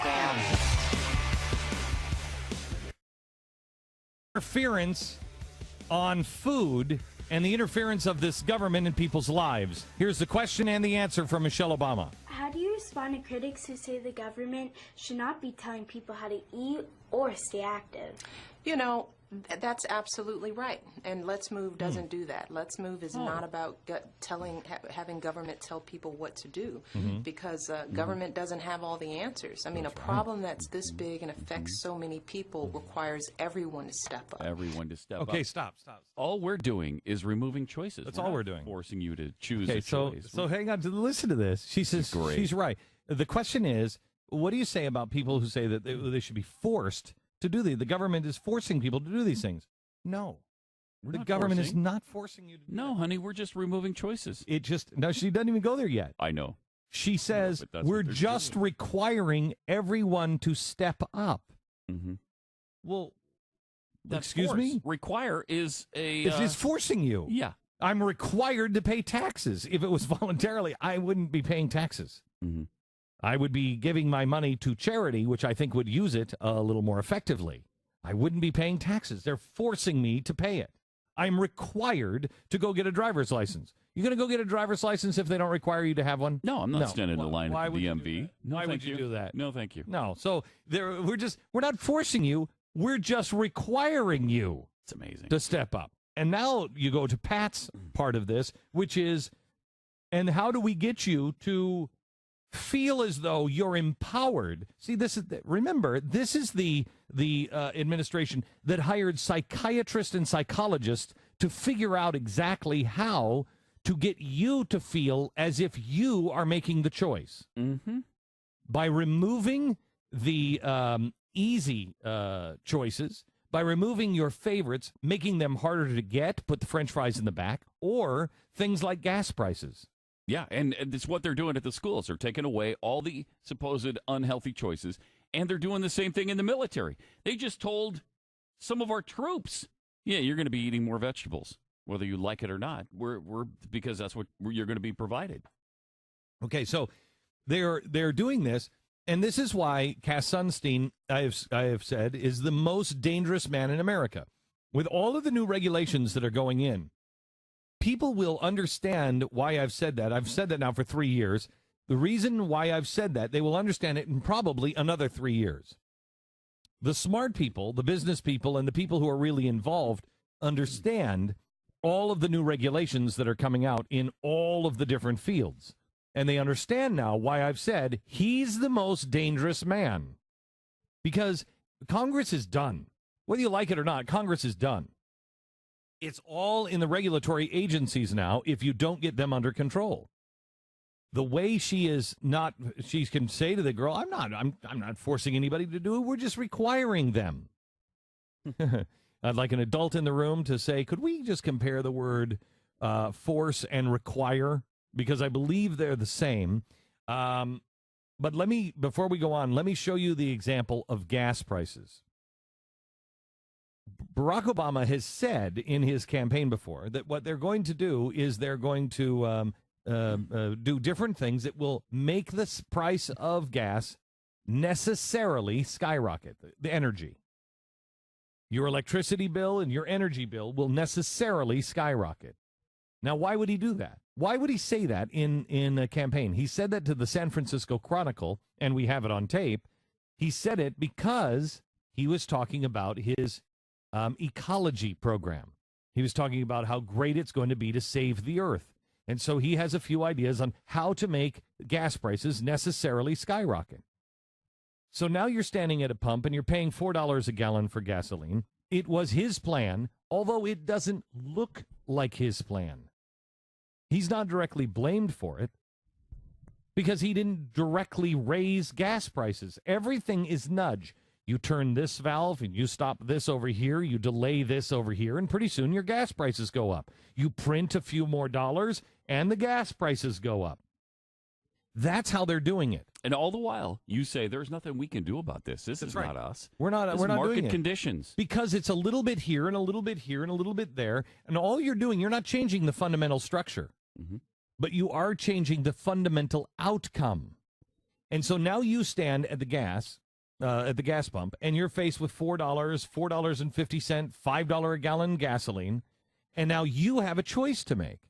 FM. Interference on food and the interference of this government in people's lives. Here's the question and the answer from Michelle Obama. How do you respond to critics who say the government should not be telling people how to eat or stay active? You know, that's absolutely right. And Let's Move doesn't do that. Let's Move is not about having government tell people what to do, because government doesn't have all the answers. I mean, a problem that's this big and affects so many people requires everyone to step up. Everyone to step up. Okay, stop. All we're doing is removing choices. That's all we're doing. Forcing you to choose a choice. So hang on to listen to this. She says she's right. The question is, what do you say about people who say that they should be forced to do the government is forcing people to do these things? No. The government is not forcing you to do No, honey, we're just removing choices. She doesn't even go there yet. I know. She says we're just requiring everyone to step up. Mm-hmm. Well, That's excuse force. me? Require is a... It's forcing you. Yeah. I'm required to pay taxes. If it was voluntarily, I wouldn't be paying taxes. Mm-hmm. I would be giving my money to charity, which I think would use it a little more effectively. I wouldn't be paying taxes. They're forcing me to pay it. I'm required to go get a driver's license. You going to go get a driver's license if they don't require you to have one? No, I'm not standing in the line at the DMV. Why would you do that? No, thank you. No. So we're not forcing you. We're just requiring you. It's amazing. To step up. And now you go to Pat's part of this, which is, and how do we get you to feel as though you're empowered? See, remember, this is the administration that hired psychiatrists and psychologists to figure out exactly how to get you to feel as if you are making the choice. Mm-hmm. By removing the easy choices, by removing your favorites, making them harder to get, put the French fries in the back, or things like gas prices. Yeah, and it's what they're doing at the schools. They're taking away all the supposed unhealthy choices, and they're doing the same thing in the military. They just told some of our troops, yeah, you're going to be eating more vegetables, whether you like it or not. We're because that's what you're going to be provided. Okay, so they're doing this, and this is why Cass Sunstein, I have said, is the most dangerous man in America. With all of the new regulations that are going in, people will understand why I've said that. I've said that now for 3 years. The reason why I've said that, they will understand it in probably another 3 years. The smart people, the business people, and the people who are really involved understand all of the new regulations that are coming out in all of the different fields. And they understand now why I've said he's the most dangerous man. Because Congress is done. Whether you like it or not, Congress is done. It's all in the regulatory agencies now if you don't get them under control. The way she can say to the girl, I'm not forcing anybody to do it. We're just requiring them. I'd like an adult in the room to say, could we just compare the word force and require? Because I believe they're the same. But before we go on, let me show you the example of gas prices. Barack Obama has said in his campaign before that what they're going to do is they're going to do different things that will make the price of gas necessarily skyrocket, the energy. Your electricity bill and your energy bill will necessarily skyrocket. Now, why would he do that? Why would he say that in a campaign? He said that to the San Francisco Chronicle, and we have it on tape. He said it because he was talking about his ecology program. He was talking about how great it's going to be to save the earth. And so he has a few ideas on how to make gas prices necessarily skyrocket. So now you're standing at a pump and you're paying $4 a gallon for gasoline. It was his plan, although it doesn't look like his plan. He's not directly blamed for it because he didn't directly raise gas prices. Everything is nudge. You turn this valve and you stop this over here, you delay this over here, and pretty soon your gas prices go up. You print a few more dollars and the gas prices go up. That's how they're doing it. And all the while, you say there's nothing we can do about this. This is not us. We're not doing it. Market conditions. Because it's a little bit here and a little bit here and a little bit there. And all you're doing, you're not changing the fundamental structure. Mm-hmm. But you are changing the fundamental outcome. And so now you stand at the gas pump, and you're faced with $4, $4.50, $5 a gallon gasoline, and now you have a choice to make.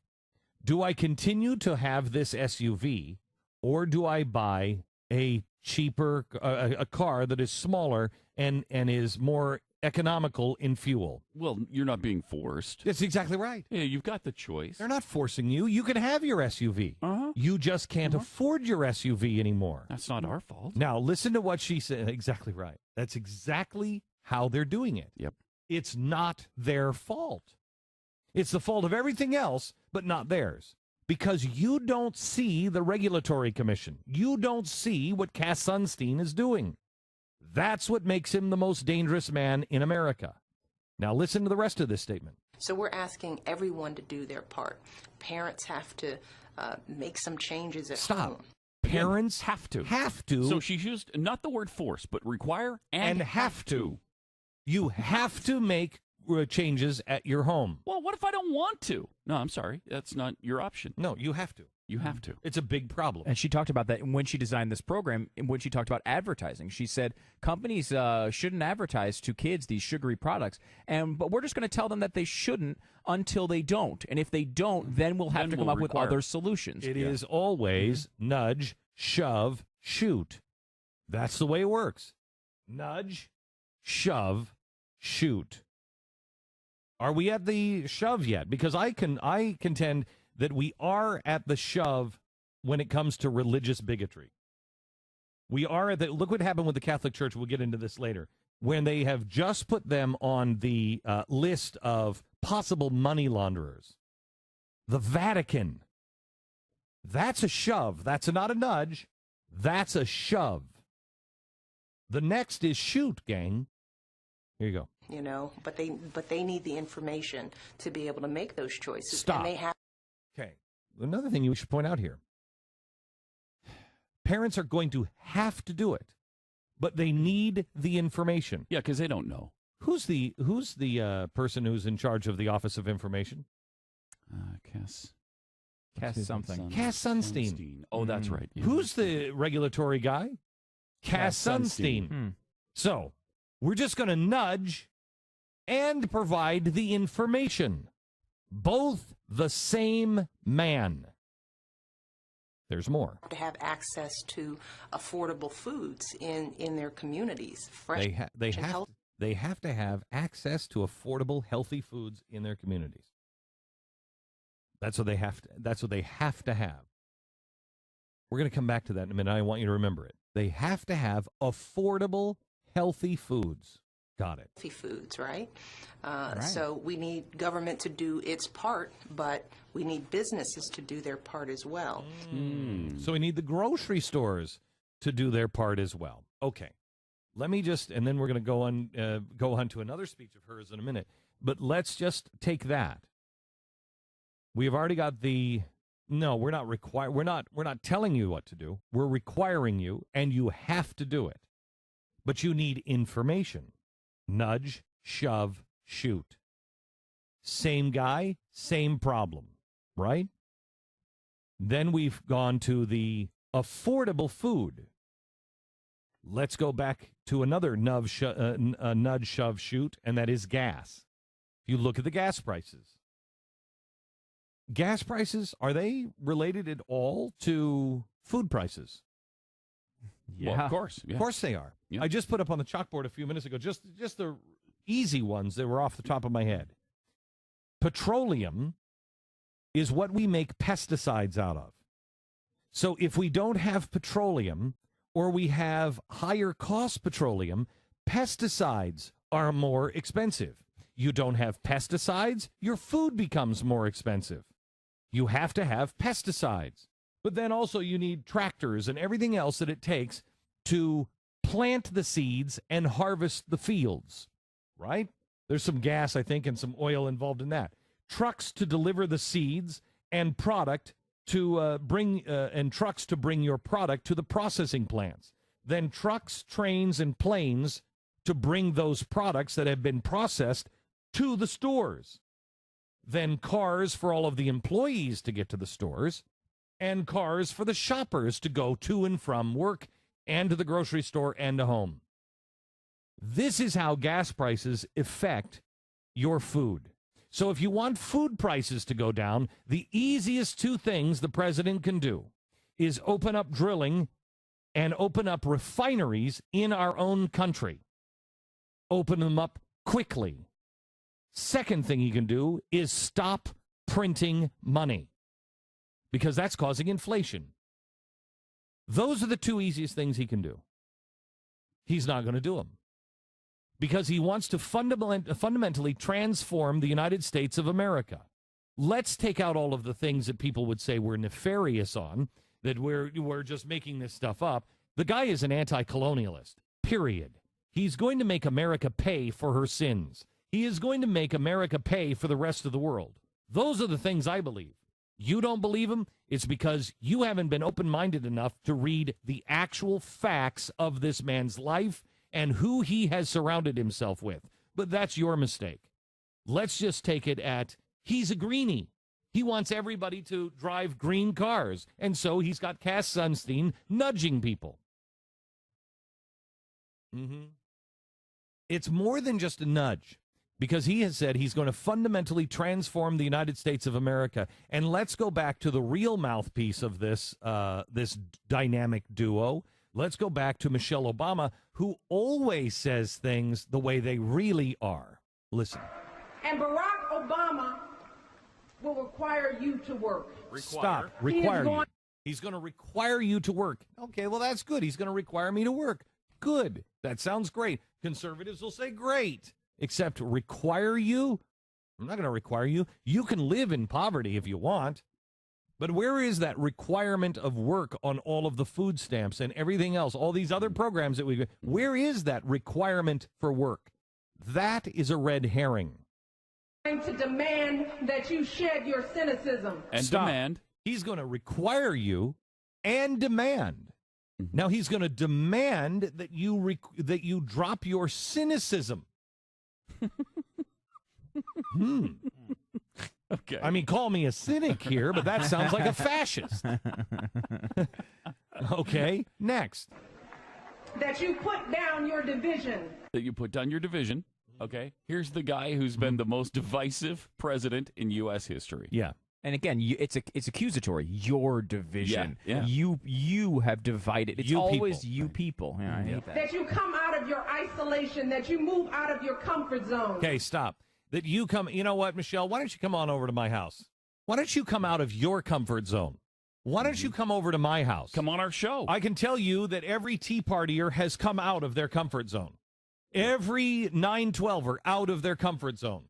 Do I continue to have this SUV, or do I buy a cheaper a car that is smaller and is more economical in fuel? Well, you're not being forced. That's exactly right. Yeah, you've got the choice. They're not forcing you. You can have your SUV. Uh-huh. You just can't afford your SUV anymore. That's not our fault. Now, listen to what she said. Exactly right. That's exactly how they're doing it. Yep. It's not their fault. It's the fault of everything else, but not theirs. Because you don't see the Regulatory Commission. You don't see what Cass Sunstein is doing. That's what makes him the most dangerous man in America. Now listen to the rest of this statement. So we're asking everyone to do their part. Parents have to make some changes at home. Parents have to. Have to. So she's used not the word force, but require and have to. You have to make changes at your home. Well, what if I don't want to? No, I'm sorry. That's not your option. No, you have to. You have to. It's a big problem. And she talked about that when she designed this program, when she talked about advertising. She said companies shouldn't advertise to kids these sugary products, but we're just going to tell them that they shouldn't until they don't. And if they don't, then we'll have to come up with other solutions. It is always nudge, shove, shoot. That's the way it works. Nudge, shove, shoot. Are we at the shove yet? Because I contend that we are at the shove when it comes to religious bigotry. We are at the, look what happened with the Catholic Church, we'll get into this later, when they have just put them on the list of possible money launderers. The Vatican. That's a shove. That's not a nudge. That's a shove. The next is shoot, gang. Here you go. You know, but they need the information to be able to make those choices. Stop. And they have. Okay. Another thing you should point out here. Parents are going to have to do it, but they need the information. Yeah, because they don't know. Who's the person who's in charge of the Office of Information? Cass something. Cass Sunstein. Oh, that's right. Yeah. Who's the regulatory guy? Cass Sunstein. So we're just going to nudge and provide the information. Both the same man. There's more. To have access to affordable foods in their communities. Fresh They have to have access to affordable, healthy foods in their communities. That's what they have to have. We're going to come back to that in a minute. I want you to remember it. They have to have affordable, healthy foods. Got it. Healthy foods, right? So we need government to do its part, but we need businesses to do their part as well. So we need the grocery stores to do their part as well. Okay. Let me and then we're going to go on to another speech of hers in a minute. But let's just take that. We have already got we're not telling you what to do. We're requiring you, and you have to do it. But you need information. Nudge, shove, shoot. Same guy, same problem, right? Then we've gone to the affordable food. Let's go back to another nudge, shove, shoot, and that is gas. If you look at the gas prices, are they related at all to food prices? Yeah, well, of course. Yeah. Of course they are. Yep. I just put up on the chalkboard a few minutes ago, just the easy ones that were off the top of my head. Petroleum is what we make pesticides out of. So if we don't have petroleum, or we have higher cost petroleum, pesticides are more expensive. You don't have pesticides, your food becomes more expensive. You have to have pesticides. But then also you need tractors and everything else that it takes to plant the seeds and harvest the fields, right? There's some gas, I think, and some oil involved in that. Trucks to deliver the seeds and product to bring your product to the processing plants. Then trucks, trains, and planes to bring those products that have been processed to the stores. Then cars for all of the employees to get to the stores, and cars for the shoppers to go to and from work and to the grocery store and to home. This is how gas prices affect your food. So if you want food prices to go down, the easiest two things the president can do is open up drilling and open up refineries in our own country. Open them up quickly. Second thing he can do is stop printing money, because that's causing inflation. Those are the two easiest things he can do. He's not going to do them, because he wants to fundamentally transform the United States of America. Let's take out all of the things that people would say we're nefarious on, that we're just making this stuff up. The guy is an anti-colonialist, period. He's going to make America pay for her sins. He is going to make America pay for the rest of the world. Those are the things I believe. You don't believe him? It's because you haven't been open-minded enough to read the actual facts of this man's life and who he has surrounded himself with. But that's your mistake. Let's just take it at, he's a greenie. He wants everybody to drive green cars. And so he's got Cass Sunstein nudging people. It's more than just a nudge, because he has said he's going to fundamentally transform the United States of America. And let's go back to the real mouthpiece of this dynamic duo. Let's go back to Michelle Obama, who always says things the way they really are. Listen. And Barack Obama will require you to work. Stop. Require you. He's going to require you to work. Okay, well, that's good. He's going to require me to work. Good. That sounds great. Conservatives will say great. Except require you? I'm not going to require you. You can live in poverty if you want. But where is that requirement of work on all of the food stamps and everything else, all these other programs that we've... Where is that requirement for work? That is a red herring. To demand that you shed your cynicism. And Stop. demand. He's going to require you and demand. Now he's going to demand that you drop your cynicism. Okay. I mean, call me a cynic here, but that sounds like a fascist. Okay, next. That you put down your division. That you put down your division. Okay. Here's the guy who's been the most divisive president in U.S. history. Yeah. And again, it's accusatory. Your division. Yeah. You have divided. It's You always people. you people. Yeah, I hate that. That you come out of your isolation. That you move out of your comfort zone. Okay, stop. That you come, you know what, Michelle, why don't you come on over to my house? Why don't you come out of your comfort zone? Why don't you come over to my house? Come on our show. I can tell you that every Tea Partier has come out of their comfort zone. Every 912er out of their comfort zone.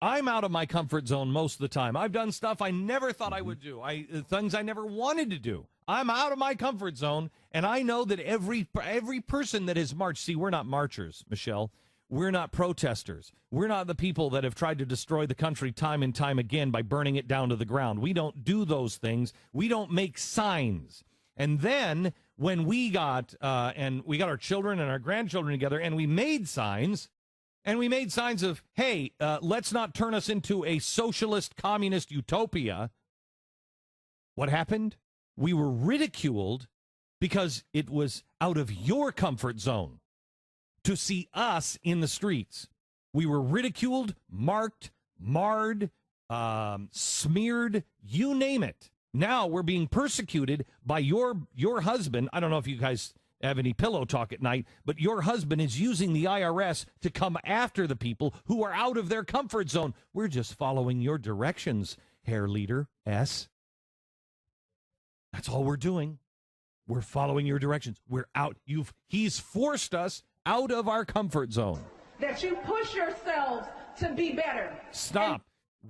I'm out of my comfort zone most of the time. I've done stuff I never thought I would do. Things I never wanted to do. I'm out of my comfort zone, and I know that every person that has marched. See, we're not marchers, Michelle. We're not protesters. We're not the people that have tried to destroy the country time and time again by burning it down to the ground. We don't do those things. We don't make signs. And then when we got our children and our grandchildren together, and we made signs. And we made signs of, hey, let's not turn us into a socialist communist utopia. What happened? We were ridiculed because it was out of your comfort zone to see us in the streets. We were ridiculed, marked, marred, smeared, you name it. Now we're being persecuted by your husband. I don't know if you guys have any pillow talk at night, but your husband is using the IRS to come after the people who are out of their comfort zone. We're just following your directions, Herr Leader S. That's all we're doing. We're following your directions. We're out. He's forced us out of our comfort zone. That you push yourselves to be better. Stop.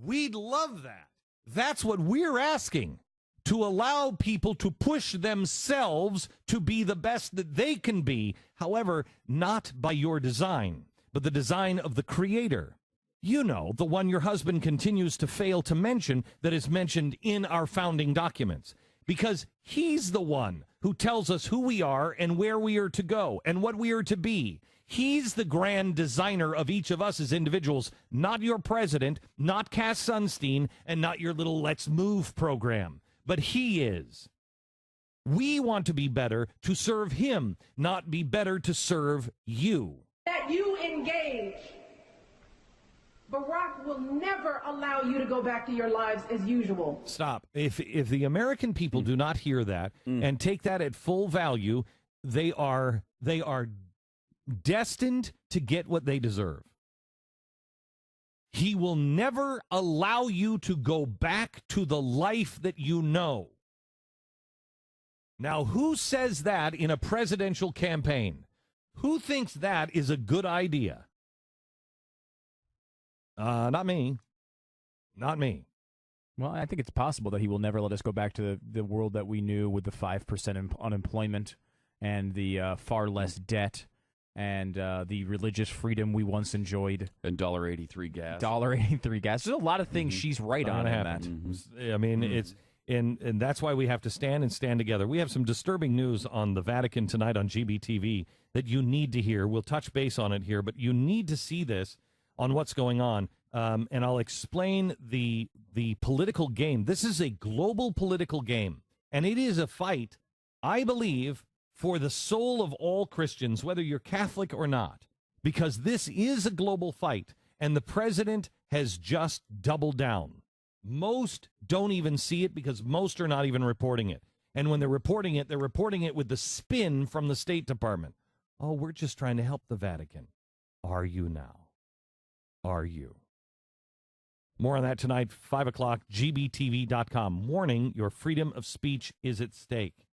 We'd love that. That's what we're asking. To allow people to push themselves to be the best that they can be. However, not by your design, but the design of the Creator. You know, the one your husband continues to fail to mention that is mentioned in our founding documents. Because he's the one who tells us who we are and where we are to go and what we are to be. He's the grand designer of each of us as individuals, not your president, not Cass Sunstein, and not your little Let's Move program. But he is. We want to be better to serve him, not be better to serve you. That you engage. Barack will never allow you to go back to your lives as usual. Stop. If the American people do not hear that and take that at full value, they are destined to get what they deserve. He will never allow you to go back to the life that you know. Now, who says that in a presidential campaign? Who thinks that is a good idea? Not me. Not me. Well, I think it's possible that he will never let us go back to the world that we knew with the 5% unemployment and the far less debt and the religious freedom we once enjoyed. And $1.83 gas. $1.83 gas. There's a lot of things she's right on in that. I mean, it's and that's why we have to stand together. We have some disturbing news on the Vatican tonight on GBTV that you need to hear. We'll touch base on it here, but you need to see this on what's going on. And I'll explain the political game. This is a global political game, and it is a fight, I believe, for the soul of all Christians, whether you're Catholic or not, because this is a global fight, and the president has just doubled down. Most don't even see it because most are not even reporting it. And when they're reporting it with the spin from the State Department. Oh, we're just trying to help the Vatican. Are you now? Are you? More on that tonight, 5 o'clock, gbtv.com. Warning, your freedom of speech is at stake.